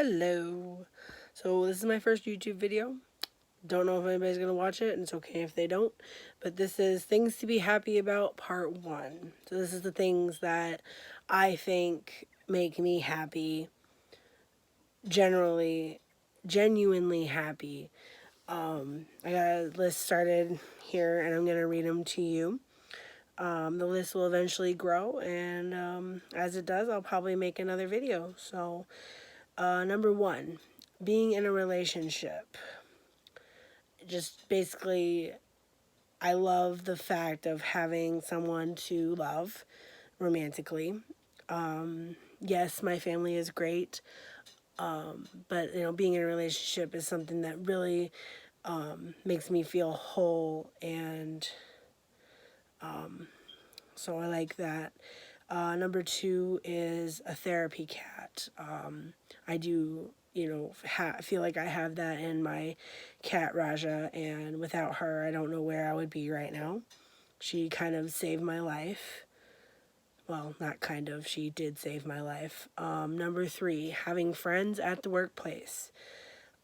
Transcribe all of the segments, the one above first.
Hello. So this is my first YouTube video. Don't know if anybody's going to watch it, and it's okay if they don't. But this is Things to be Happy About Part 1. So this is the things that I think make me happy, genuinely happy. I got a list started here, and I'm going to read them to you. The list will eventually grow, and as it does, I'll probably make another video. So, number 1, being in a relationship. Just basically, I love the fact of having someone to love romantically. Yes, my family is great, but being in a relationship is something that really makes me feel whole, and so I like that. Number 2 is a therapy cat. I do, feel like I have that in my cat Raja, and without her, I don't know where I would be right now. She kind of saved my life. Well, not kind of, she did save my life. Number 3, having friends at the workplace.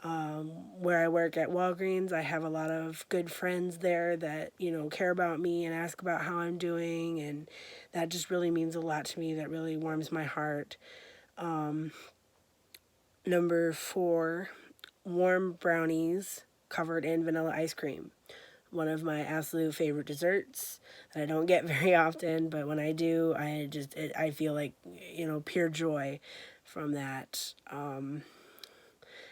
Where I work at Walgreens, I have a lot of good friends there that, care about me and ask about how I'm doing, and that just really means a lot to me. That really warms my heart. Number 4, warm brownies covered in vanilla ice cream. One of my absolute favorite desserts that I don't get very often, but when I do, I feel like, pure joy from that.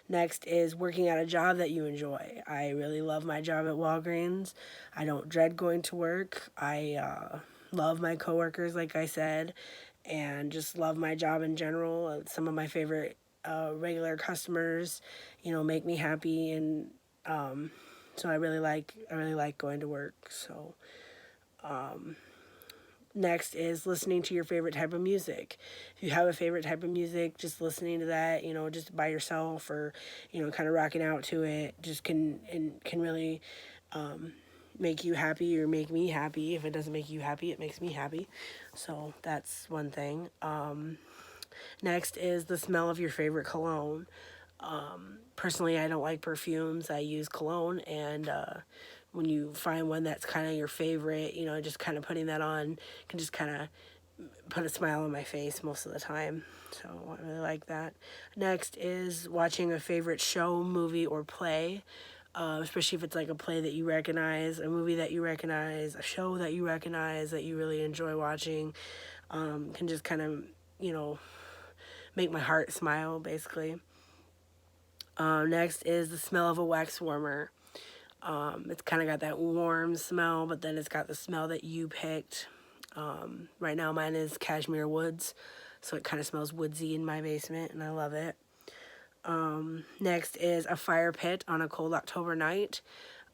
Next is working at a job that you enjoy. I really love my job at Walgreens. I don't dread going to work. I love my coworkers, like I said, and just love my job in general. Some of my favorite regular customers, make me happy, and so I really like going to work. So next is listening to your favorite type of music. If you have a favorite type of music, just listening to that, just by yourself, or kind of rocking out to it, just can really make you happy, or make me happy. If it doesn't make you happy, it makes me happy. So that's one thing. Next is the smell of your favorite cologne. Personally, I don't like perfumes. I use cologne, and when you find one that's kind of your favorite, just kind of putting that on can just kind of put a smile on my face most of the time. So I really like that. Next is watching a favorite show, movie, or play. Especially if it's like a play that you recognize, a movie that you recognize, a show that you recognize that you really enjoy watching, can just kind of, make my heart smile, basically. Next is the smell of a wax warmer. It's kind of got that warm smell, but then it's got the smell that you picked. Right now mine is cashmere woods, so it kind of smells woodsy in my basement, and I love it. Next is a fire pit on a cold October night.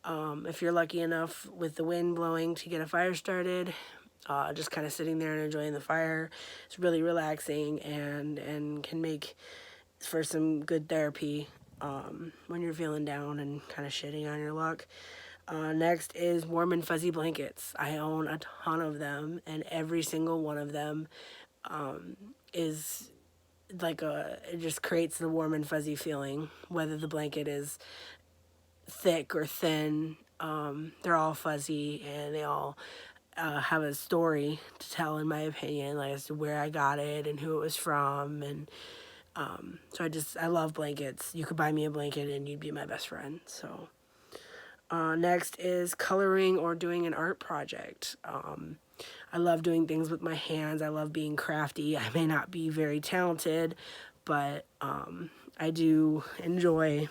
If you're lucky enough with the wind blowing to get a fire started, just kind of sitting there and enjoying the fire. It's really relaxing, and can make for some good therapy when you're feeling down and kind of shitting on your luck. Next is warm and fuzzy blankets. I own a ton of them, and every single one of them is it just creates the warm and fuzzy feeling, whether the blanket is thick or thin. They're all fuzzy, and they all have a story to tell, in my opinion, like as to where I got it and who it was from. And so I love blankets. You could buy me a blanket and you'd be my best friend. So next is coloring or doing an art project. I love doing things with my hands. I love being crafty. I may not be very talented, but I do enjoy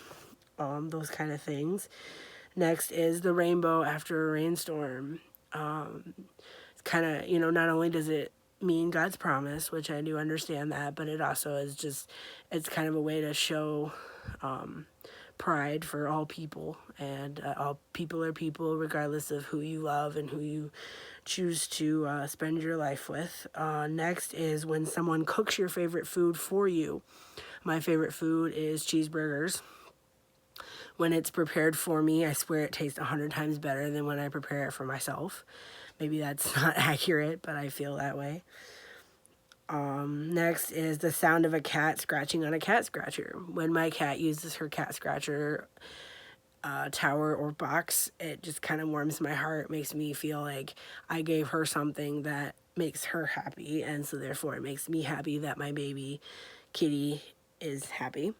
those kind of things. Next is the rainbow after a rainstorm. It's kind of, not only does it mean God's promise, which I do understand that, but it also is it's kind of a way to show pride for all people, and all people are people regardless of who you love and who you choose to spend your life with. Next is when someone cooks your favorite food for you. My favorite food is cheeseburgers. When it's prepared for me, I swear it tastes 100 times better than when I prepare it for myself. Maybe that's not accurate, but I feel that way. Next is the sound of a cat scratching on a cat scratcher. When my cat uses her cat scratcher tower or box, it just kind of warms my heart, makes me feel like I gave her something that makes her happy, and so therefore it makes me happy that my baby kitty is happy.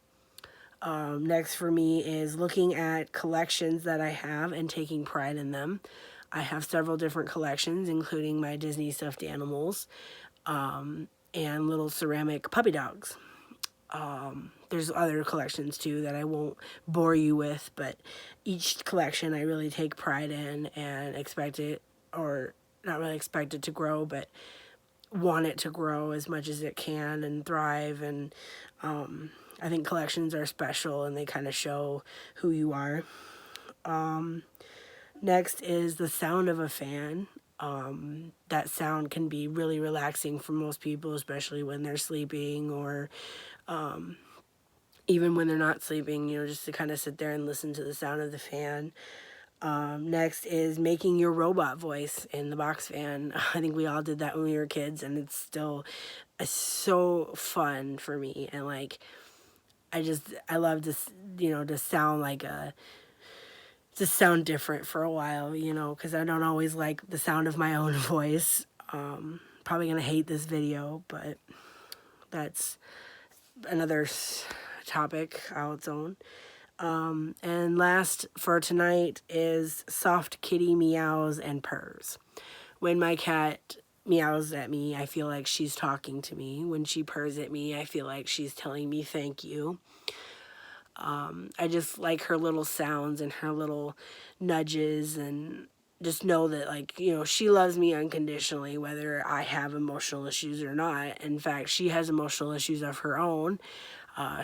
Next for me is looking at collections that I have and taking pride in them. I have several different collections, including my Disney stuffed animals and little ceramic puppy dogs. There's other collections too that I won't bore you with, but each collection I really take pride in and expect it, or not really expect it to grow, but want it to grow as much as it can and thrive. And I think collections are special and they kind of show who you are. Next is the sound of a fan. That sound can be really relaxing for most people, especially when they're sleeping or even when they're not sleeping, you know, just to kind of sit there and listen to the sound of the fan. Next is making your robot voice in the box fan. I think we all did that when we were kids, and it's still so fun for me. And like, I love to, you know, to sound like to sound different for a while, you know, because I don't always like the sound of my own voice. Probably gonna hate this video, but that's another topic on its own. And last for tonight is soft kitty meows and purrs. When my cat meows at me, I feel like she's talking to me. When she purrs at me, I feel like she's telling me thank you. I just like her little sounds and her little nudges, and just know that, like, you know, she loves me unconditionally, whether I have emotional issues or not. In fact, she has emotional issues of her own.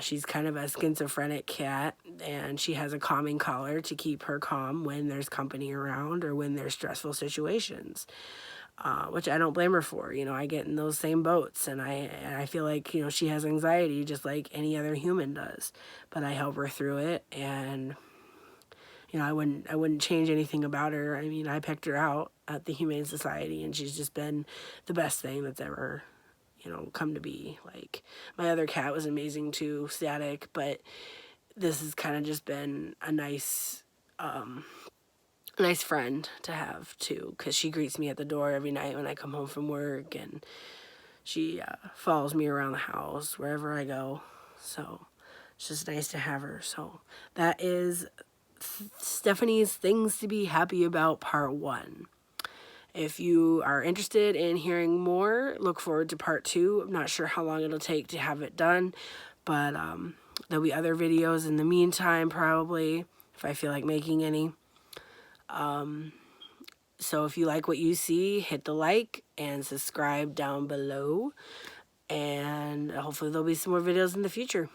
She's kind of a schizophrenic cat, and she has a calming collar to keep her calm when there's company around or when there's stressful situations, which I don't blame her for. You know, I get in those same boats, and I feel like, you know, she has anxiety just like any other human does, but I help her through it. And you know, I wouldn't change anything about her. I mean, I picked her out at the Humane Society, and she's just been the best thing that's ever, you know, come to be. Like, my other cat was amazing too, Static, but this has kind of just been a nice friend to have too, because she greets me at the door every night when I come home from work, and she follows me around the house wherever I go. So it's just nice to have her. So that is Stephanie's Things to Be Happy About Part 1. If you are interested in hearing more, look forward to Part 2. I'm not sure how long it'll take to have it done, but there'll be other videos in the meantime, probably, if I feel like making any. So if you like what you see, hit the like and subscribe down below, and hopefully there'll be some more videos in the future.